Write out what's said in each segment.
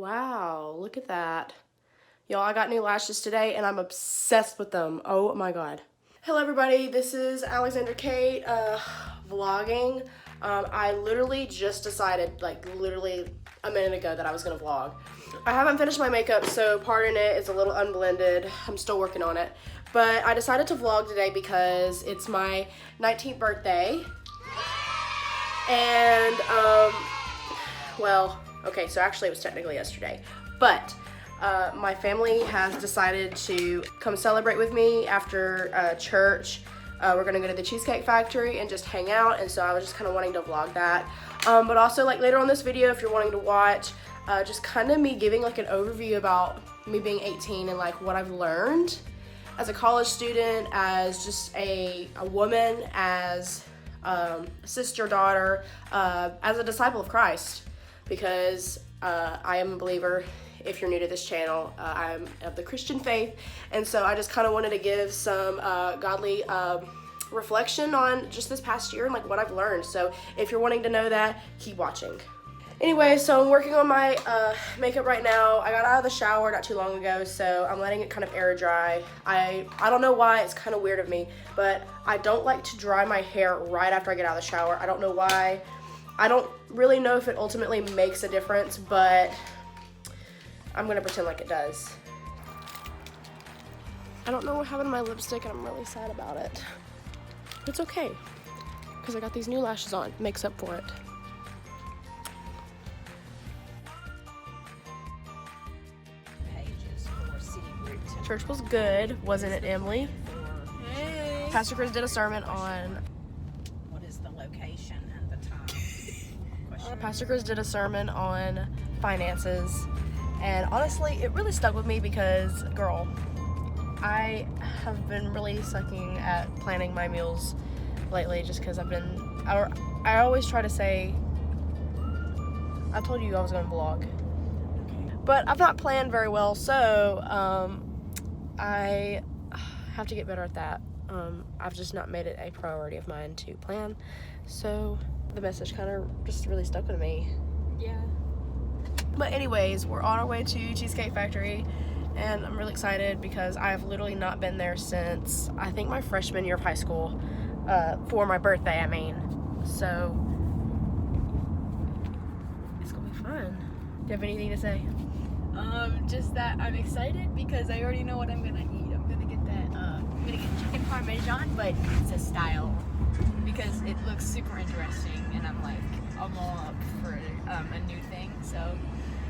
Wow, look at that. Y'all, I got new lashes today and I'm obsessed with them. Oh my God. Hello everybody, this is Alexander Kate, vlogging. I literally just decided, like literally a minute ago, that I was gonna vlog. I haven't finished my makeup, so pardon it, it's a little unblended. I'm still working on it. But I decided to vlog today because it's my 19th birthday. And, well, okay, so actually it was technically yesterday. But my family has decided to come celebrate with me after church. We're gonna go to the Cheesecake Factory and just hang out, and so I was just kind of wanting to vlog that. But also, like, later on this video, if you're wanting to watch, just kind of me giving like an overview about me being 18 and like what I've learned as a college student, as just a woman, as a sister, daughter, as a disciple of Christ, because I am a believer. If you're new to this channel, I'm of the Christian faith, and so I just kind of wanted to give some godly reflection on just this past year and like what I've learned. So if you're wanting to know that, keep watching. Anyway, so I'm working on my makeup right now. I got out of the shower not too long ago, so I'm letting it kind of air dry. I don't know why, it's kind of weird of me, but I don't like to dry my hair right after I get out of the shower. I don't know why. I don't really know if it ultimately makes a difference, but I'm gonna pretend like it does. I don't know what happened to my lipstick and I'm really sad about it. But it's okay, because I got these new lashes on. It makes up for it. Church was good, wasn't it, Emily? Hey. Pastor Chris did a sermon on... What is the location and the time? Pastor Chris did a sermon on finances. And honestly, it really stuck with me because, girl, I have been really sucking at planning my meals lately just because I always try to say, I told you I was going to vlog. But I've not planned very well, so I have to get better at that. I've just not made it a priority of mine to plan. So the message kind of just really stuck with me. Yeah. But anyways, we're on our way to Cheesecake Factory, and I'm really excited because I have literally not been there since, I think, my freshman year of high school, for my birthday, I mean. So, it's gonna be fun. Do you have anything to say? Just that I'm excited because I already know what I'm gonna eat. I'm gonna get that, I'm gonna get chicken parmesan, but pizza style, because it looks super interesting, and I'm all up for a new thing, so.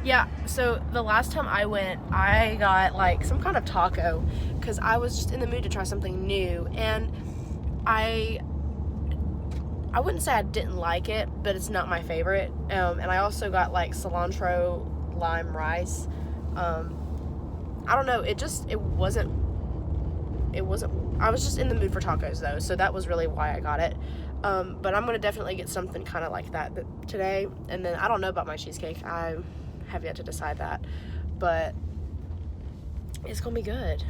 Yeah, so the last time I went, I got like some kind of taco because I was just in the mood to try something new, and I wouldn't say I didn't like it, but it's not my favorite. And I also got like cilantro lime rice. I don't know, it wasn't, I was just in the mood for tacos though, so that was really why I got it. But I'm gonna definitely get something kind of like that today, and then I don't know about my cheesecake. I have yet to decide that, but it's gonna be good.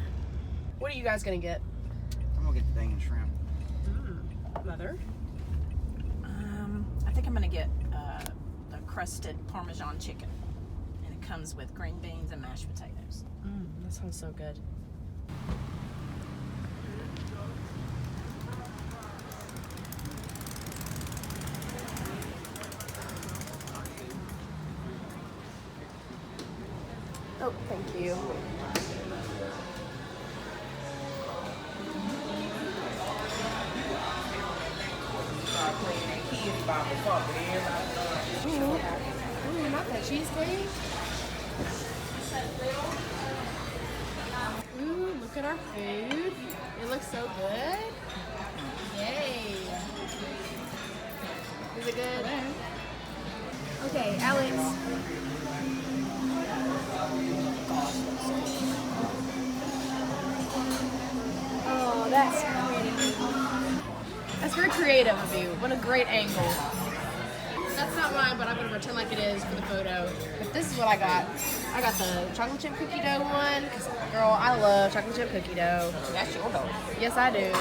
What are you guys gonna get? I'm gonna get the bacon shrimp. Mother? I think I'm gonna get the crusted Parmesan chicken, and it comes with green beans and mashed potatoes. That sounds so good. Oh, thank you. Ooh, not that cheesecake. Ooh, look at our food. It looks so good. Yay. Is it good? Okay, Alex. Oh, that's pretty. That's very creative of you. What a great angle. That's not mine, but I'm gonna pretend like it is for the photo. But this is what I got. I got the chocolate chip cookie dough one, because, girl, I love chocolate chip cookie dough. That's your dough. Yes, I do.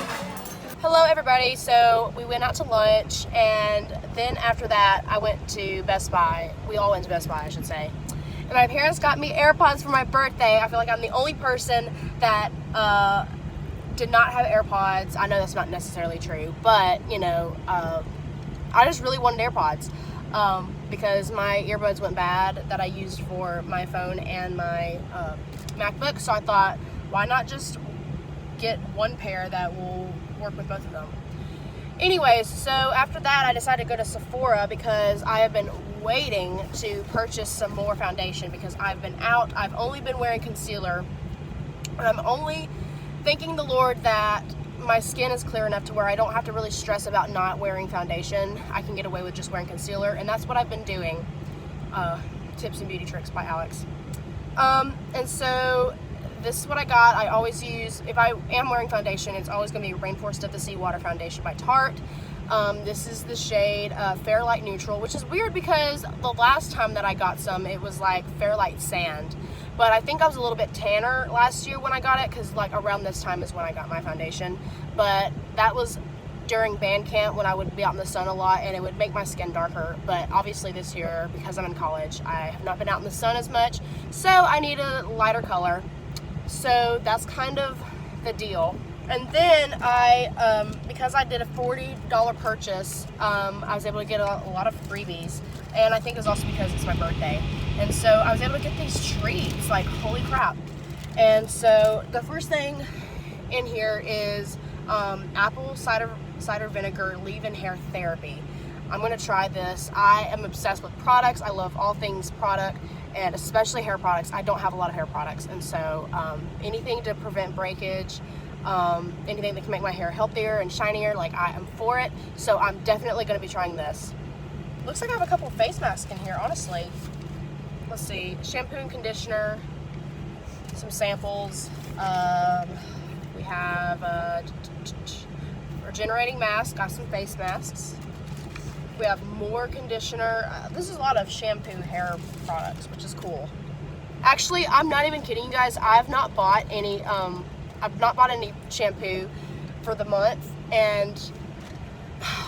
Hello, everybody. So we went out to lunch, and then after that, I went to Best Buy. We all went to Best Buy, I should say. And my parents got me AirPods for my birthday. I feel like I'm the only person that did not have AirPods. I know that's not necessarily true, but you know, I just really wanted AirPods because my earbuds went bad that I used for my phone and my MacBook. So I thought, why not just get one pair that will work with both of them? Anyways, so after that, I decided to go to Sephora because I have been waiting to purchase some more foundation because I've been out. I've only been wearing concealer. And I'm only thanking the Lord that my skin is clear enough to where I don't have to really stress about not wearing foundation. I can get away with just wearing concealer, and that's what I've been doing. Tips and Beauty Tricks by Alex. And so this is what I got. I always use, if I am wearing foundation, it's always going to be Rainforest of the Sea Water Foundation by Tarte. This is the shade Fair Light Neutral, which is weird because the last time that I got some, it was like Fair Light Sand. But I think I was a little bit tanner last year when I got it because like around this time is when I got my foundation. But that was during band camp when I would be out in the sun a lot and it would make my skin darker. But obviously this year, because I'm in college, I have not been out in the sun as much. So I need a lighter color. So that's kind of the deal. And then I, because I did a $40 purchase, I was able to get a lot of freebies. And I think it was also because it's my birthday. And so I was able to get these treats, like holy crap. And so the first thing in here is apple cider vinegar leave-in hair therapy. I'm gonna try this. I am obsessed with products. I love all things product, and especially hair products. I don't have a lot of hair products, and so anything to prevent breakage, anything that can make my hair healthier and shinier, like I am for it. So I'm definitely gonna be trying this. Looks like I have a couple face masks in here, honestly. Let's see, shampoo and conditioner, some samples. We have a regenerating mask, got some face masks. We have more conditioner. This is a lot of shampoo hair products, which is cool. Actually, I'm not even kidding you guys. I've not bought any shampoo for the month, and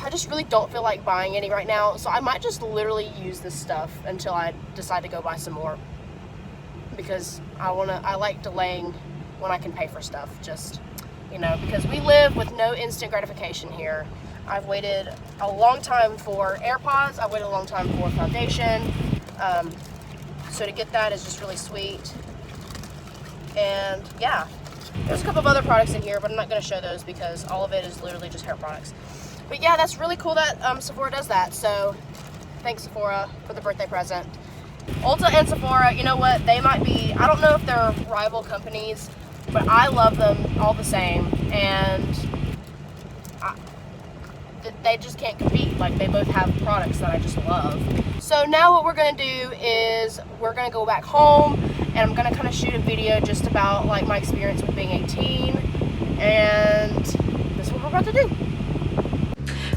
I just really don't feel like buying any right now. So I might just literally use this stuff until I decide to go buy some more, because I like delaying when I can pay for stuff, just, you know, because we live with no instant gratification here. I've waited a long time for AirPods. I waited a long time for foundation. So to get that is just really sweet. And yeah, there's a couple of other products in here, but I'm not going to show those because all of it is literally just hair products. But yeah, that's really cool that Sephora does that. So thanks, Sephora, for the birthday present. Ulta and Sephora, you know what? They might be, I don't know if they're rival companies, but I love them all the same. And they just can't compete. Like, they both have products that I just love. So now what we're gonna do is we're gonna go back home, and I'm gonna kind of shoot a video just about like my experience with being 18, and this is what we're about to do.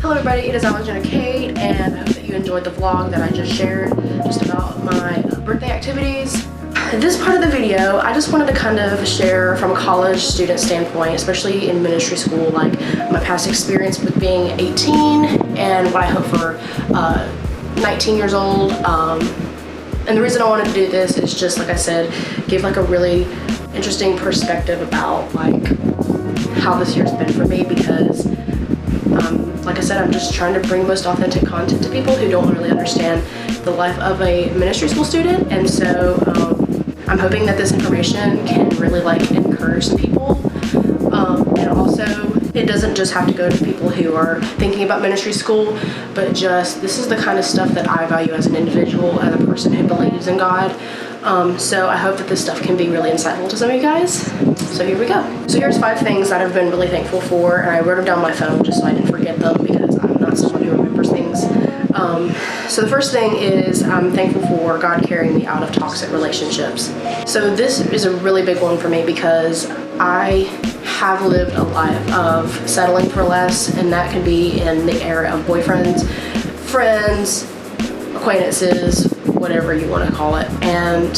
Hello everybody, it is Alexandra Kate, and I hope that you enjoyed the vlog that I just shared just about my birthday activities. In this part of the video, I just wanted to kind of share from a college student standpoint, especially in ministry school, like my past experience with being 18 and what I hope for 19 years old. And the reason I wanted to do this is just, like I said, give like a really interesting perspective about like how this year's been for me, because like I said, I'm just trying to bring the most authentic content to people who don't really understand the life of a ministry school student. And so I'm hoping that this information can really like encourage some people. And also, it doesn't just have to go to people who are thinking about ministry school, but just this is the kind of stuff that I value as an individual, as a person who believes in God. So I hope that this stuff can be really insightful to some of you guys. So here we go. So here's 5 things that I've been really thankful for, and I wrote them down on my phone just so I didn't forget them, because I'm not someone who remembers things. So the first thing is I'm thankful for God carrying me out of toxic relationships. So this is a really big one for me, because I have lived a life of settling for less, and that can be in the area of boyfriends, friends, acquaintances, whatever you want to call it. And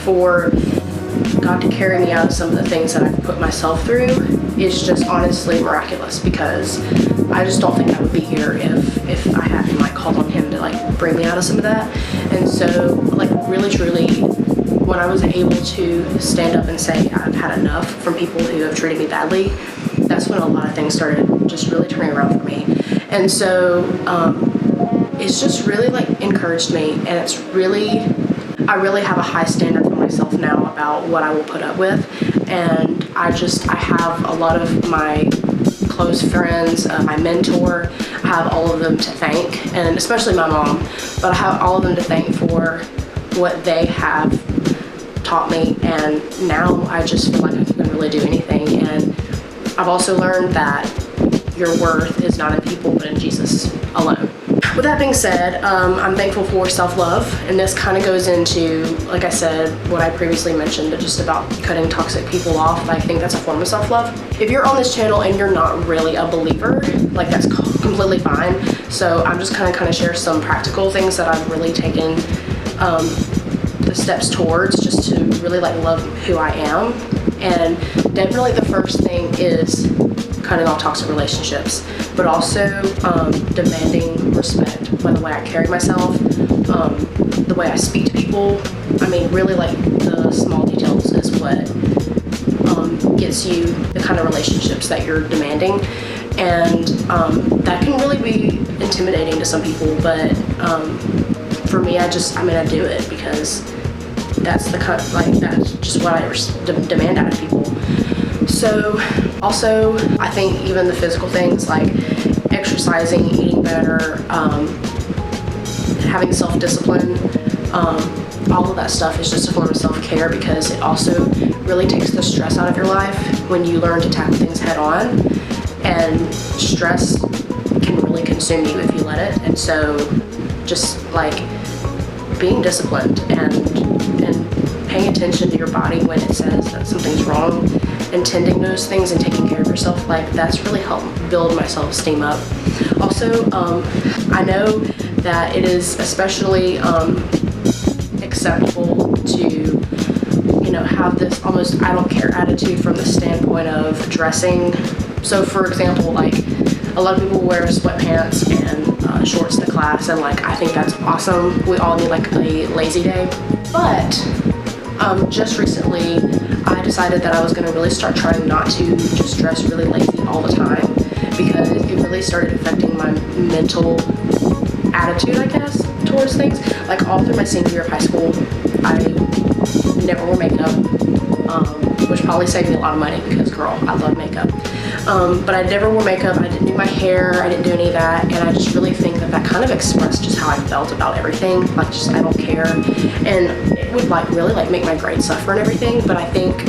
for God to carry me out of some of the things that I've put myself through is just honestly miraculous, because I just don't think I would be here if I hadn't like called on Him to like bring me out of some of that. And so, like, really truly, when I was able to stand up and say I've had enough from people who have treated me badly, that's when a lot of things started just really turning around for me. And so it's just really like encouraged me, and it's really, I really have a high standard for myself now about what I will put up with. And I have a lot of my close friends, my mentor, I have all of them to thank, and especially my mom, but I have all of them to thank for what they have taught me. And now I just feel like I can really do anything. And I've also learned that your worth is not in people but in Jesus alone. With that being said, I'm thankful for self-love, and this kind of goes into, like I said, what I previously mentioned, just about cutting toxic people off. I think that's a form of self-love. If you're on this channel and you're not really a believer, like, that's completely fine. So I'm just kind of share some practical things that I've really taken the steps towards, just to really like love who I am. And definitely the first thing is cutting off toxic relationships, but also demanding respect by the way I carry myself, the way I speak to people. I mean, really, like, the small details is what gets you the kind of relationships that you're demanding. And that can really be intimidating to some people, but for me, I do it because that's the kind, like, that's just what I demand out of people. So also, I think even the physical things like exercising, eating better, having self-discipline, all of that stuff is just a form of self-care, because it also really takes the stress out of your life when you learn to tackle things head on. And stress can really consume you if you let it. And so just like being disciplined and paying attention to your body when it says that something's wrong, and tending those things and taking care of yourself, like, that's really helped build my self-esteem up. Also, I know that it is especially acceptable to, you know, have this almost I don't care attitude from the standpoint of dressing. So for example, like, a lot of people wear sweatpants and shorts to class, and like, I think that's awesome. We all need like a lazy day. But just recently I decided that I was gonna really start trying not to just dress really lazy all the time, because it really started affecting my mental attitude, I guess, towards things. Like, all through my senior year of high school, I never wore makeup, which probably saved me a lot of money because, girl, I love makeup. But I never wore makeup, I didn't do my hair, I didn't do any of that, and I just really think that that kind of expressed just how I felt about everything, like, just I don't care. And it would like really like make my grades suffer and everything. But I think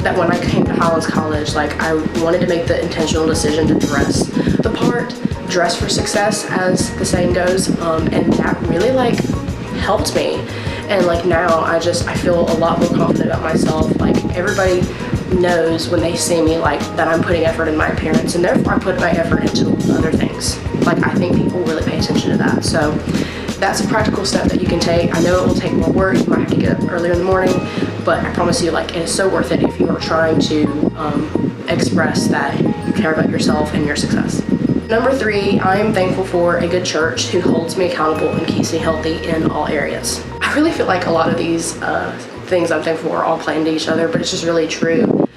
that when I came to Highlands College, like, I wanted to make the intentional decision to dress the part, dress for success, as the saying goes, and that really like helped me. And like, now I feel a lot more confident about myself. Like, everybody knows when they see me, like, that I'm putting effort in my appearance, and therefore I put my effort into other things. Like, I think people really pay attention to that. So that's a practical step that you can take. I know it will take more work, you might have to get up earlier in the morning, but I promise you, like, it is so worth it if you are trying to express that you care about yourself and your success. Number 3, I am thankful for a good church who holds me accountable and keeps me healthy in all areas. I really feel like a lot of these things I'm thankful for all play into each other, but it's just really true.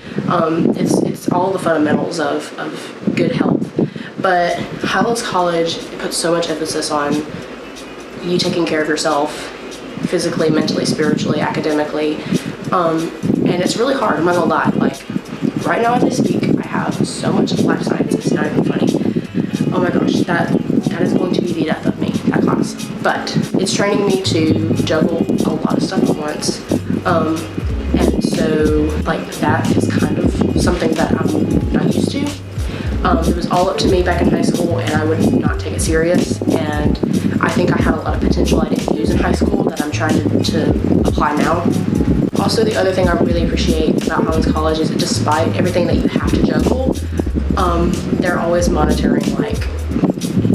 It's all the fundamentals of good health. But Highlands College puts so much emphasis on you taking care of yourself physically, mentally, spiritually, academically, and it's really hard, I'm not gonna lie. Like, right now as I speak, I have so much life science, it's not even funny. Oh my gosh, that is going to be the death of me, that class. But it's training me to juggle a lot of stuff at once. And so, like, that is kind of something that I'm not used to. It was all up to me back in high school, and I would not take it serious. And I think I had a lot of potential I didn't use in high school that I'm trying to apply now. Also, the other thing I really appreciate about Highlands College is that despite everything that you have to juggle, they're always monitoring, like,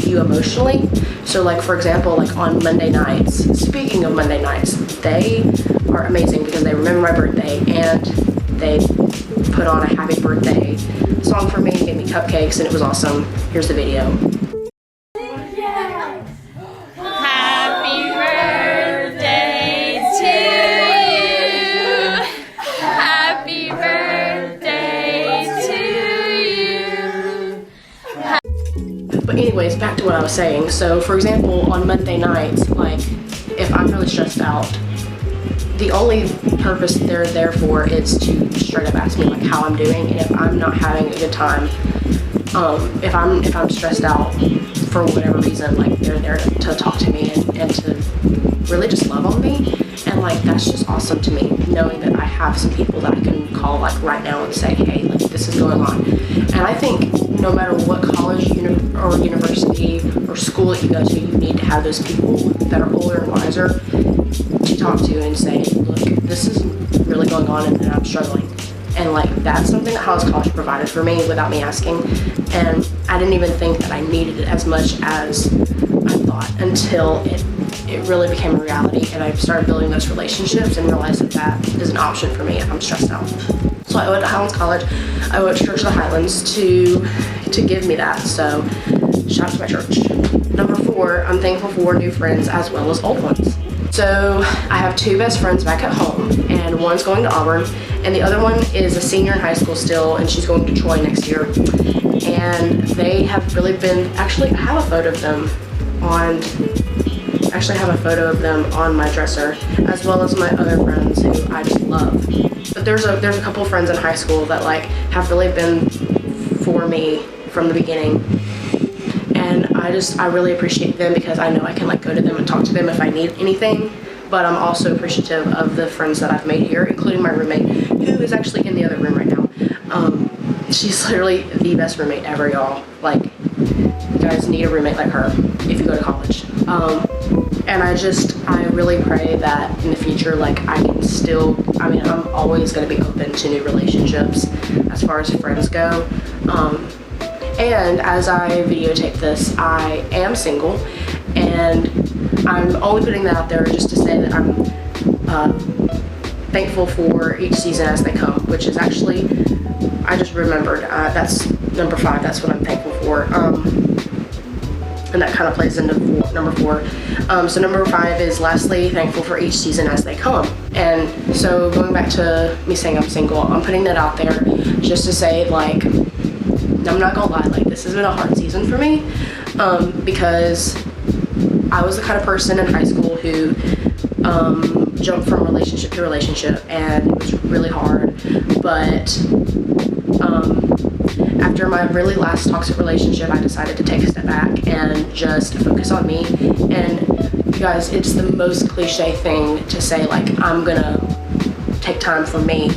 you emotionally. So, like, for example, like, on Monday nights, speaking of Monday nights, they are amazing because they remember my birthday, and they put on a happy birthday song for me, gave me cupcakes, and it was awesome. Here's the video. Happy birthday back to what I was saying. So for example, on Monday nights, like if I'm really stressed out, the only purpose they're there for is to straight up ask me like how I'm doing, and if I'm not having a good time, if I'm stressed out for whatever reason, like they're there to talk to me and to really just love on me. And like that's just awesome to me, knowing that I have some people that I can call like right now and say, hey, like this is going on. And I think no matter what college or university or school that you go to, you need to have those people that are older and wiser to talk to and say, look, this is really going on and I'm struggling. And like that's something that Highlands College provided for me without me asking. And I didn't even think that I needed it as much as I thought until it really became a reality, and I started building those relationships and realized that that is an option for me if I'm stressed out. So I went to Highlands College. I went to Church of the Highlands to give me that. So shout out to my church. Number 4, I'm thankful for new friends as well as old ones. So I have 2 best friends back at home, and one's going to Auburn, and the other one is a senior in high school still, and she's going to Troy next year. And they have really been, actually I have a photo of them on my dresser, as well as my other friends who I just love. But there's a couple of friends in high school that like have really been for me from the beginning, and I really appreciate them because I know I can like go to them and talk to them if I need anything. But I'm also appreciative of the friends that I've made here, including my roommate, who is actually in the other room right now. She's literally the best roommate ever, y'all. Like, you guys need a roommate like her if you go to college. And I really pray that in the future, like I'm always going to be open to new relationships as far as friends go. And as I videotape this, I am single, and I'm only putting that out there just to say that I'm thankful for each season as they come, which is actually, I just remembered, that's number 5, that's what I'm thankful for. And that kind of plays into number 4. So number 5 is lastly, thankful for each season as they come. And so going back to me saying I'm single, I'm putting that out there just to say, like, I'm not gonna lie, like this has been a hard season for me, because I was the kind of person in high school who jumped from relationship to relationship, and it was really hard. But after my really last toxic relationship, I decided to take a step back and just focus on me. And you guys, it's the most cliche thing to say, like, I'm gonna take time for me.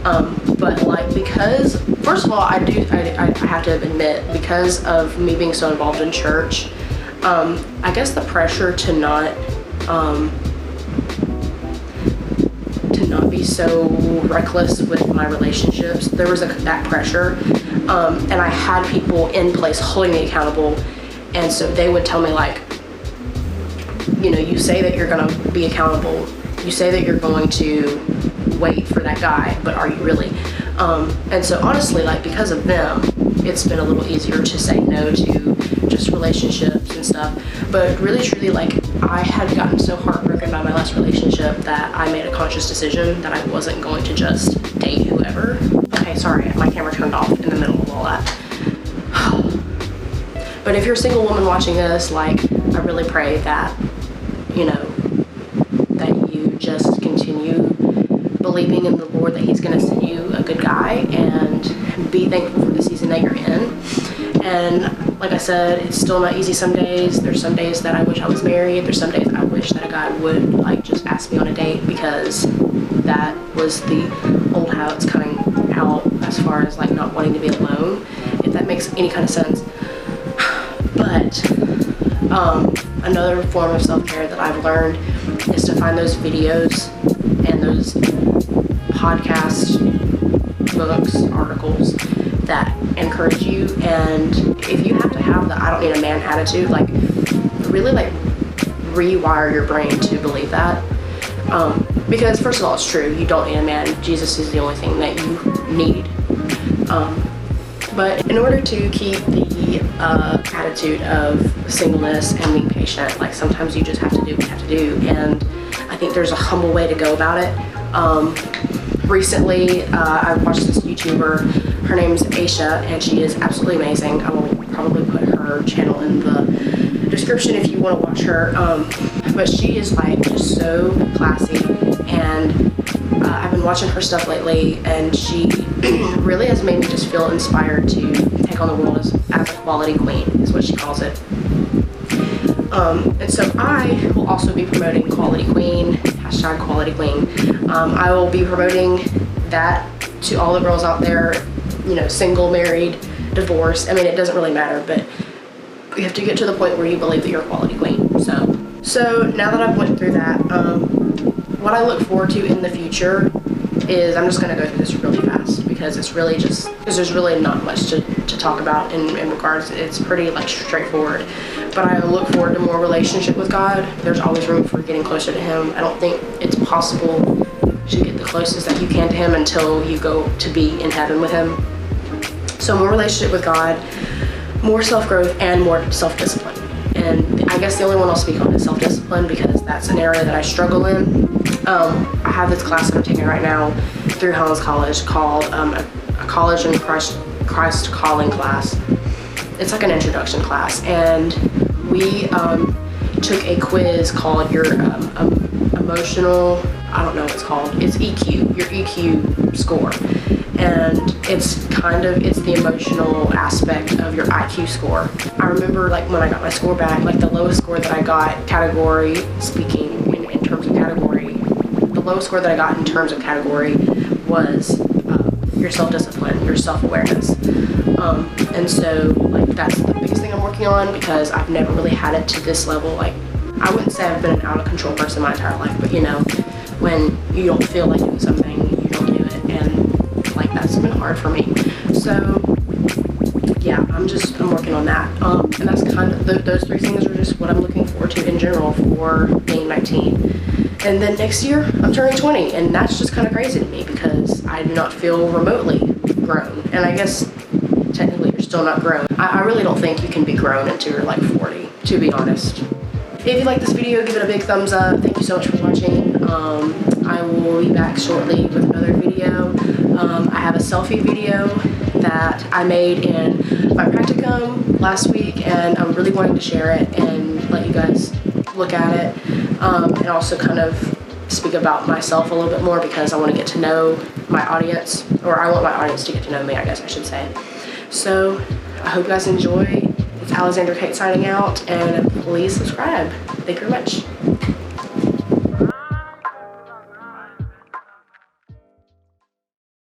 But like, because first of all, I have to admit, because of me being so involved in church, I guess the pressure to not be so reckless with my relationships, there was that pressure, and I had people in place holding me accountable, and so they would tell me, like, you know, you say that you're gonna be accountable, you say that you're going to wait for that guy, but are you really? And so honestly, like, because of them, it's been a little easier to say no to just relationships and stuff. But really truly, like, I had gotten so heartbroken by my last relationship that I made a conscious decision that I wasn't going to just date whoever. Okay, sorry, my camera turned off in the middle of all that. But if you're a single woman watching this, like, I really pray that, you know, that you just continue believing in the Lord that He's gonna send you a good guy, and be thankful for the season that you're in. And like I said, it's still not easy some days. There's some days that I wish I was married. There's some days I wish that a guy would, like, just ask me on a date, because that was the old habits coming out as far as, like, not wanting to be alone, if that makes any kind of sense. But another form of self-care that I've learned is to find those videos and those podcasts, books, articles that encourage you. And if you have to have the I don't need a man attitude, like, really, like, rewire your brain to believe that, because first of all, it's true, you don't need a man. Jesus is the only thing that you need. But in order to keep the attitude of singleness and being patient, like, sometimes you just have to do what you have to do, and I think there's a humble way to go about it. Recently, I watched this YouTuber. Her name's Aisha, and she is absolutely amazing. I will probably put her channel in the description if you want to watch her. But she is like just so classy, and I've been watching her stuff lately, and she really has made me just feel inspired to take on the world as a quality queen, is what she calls it. And so I will also be promoting Quality Queen, hashtag Quality Queen. I will be promoting that to all the girls out there, you know, single, married, divorced. I mean, it doesn't really matter, but you have to get to the point where you believe that you're a quality queen. So now that I've went through that, what I look forward to in the future is, I'm just going to go through this really fast because it's really just, because there's really not much to talk about in regards. It's pretty like straightforward, but I look forward to more relationship with God. There's always room for getting closer to Him. I don't think it's possible to get the closest that you can to Him until you go to be in heaven with Him. So more relationship with God, more self-growth, and more self-discipline. And I guess the only one I'll speak on is self-discipline because that's an area that I struggle in. I have this class that I'm taking right now through Highlands College called a College in Christ Calling class. It's like an introduction class, and we took a quiz called your emotional, I don't know what it's called, it's EQ, your EQ score. And it's the emotional aspect of your IQ score. I remember like when I got my score back, like the lowest score that I got category speaking in terms of category, the lowest score that I got in terms of category was your self-discipline, your self-awareness. And so like that's the biggest thing I'm working on because I've never really had it to this level. Like I wouldn't say I've been an out of control person my entire life, but you know, when you don't feel like doing something, you don't do it, and like that's been hard for me. So yeah, I'm working on that. And that's kind of, those three things are just what I'm looking forward to in general for being 19. And then next year, I'm turning 20, and that's just kind of crazy to me because I do not feel remotely grown. And I guess technically you're still not grown. I really don't think you can be grown until you're like 40, to be honest. If you like this video, give it a big thumbs up. Thank you so much for watching. I will be back shortly with another video. I have a selfie video that I made in my practicum last week, and I'm really wanting to share it and let you guys look at it, and also kind of speak about myself a little bit more because I want to get to know my audience, or I want my audience to get to know me, I guess I should say. So I hope you guys enjoy. It's Alexandra Kate signing out, and please subscribe. Thank you very much.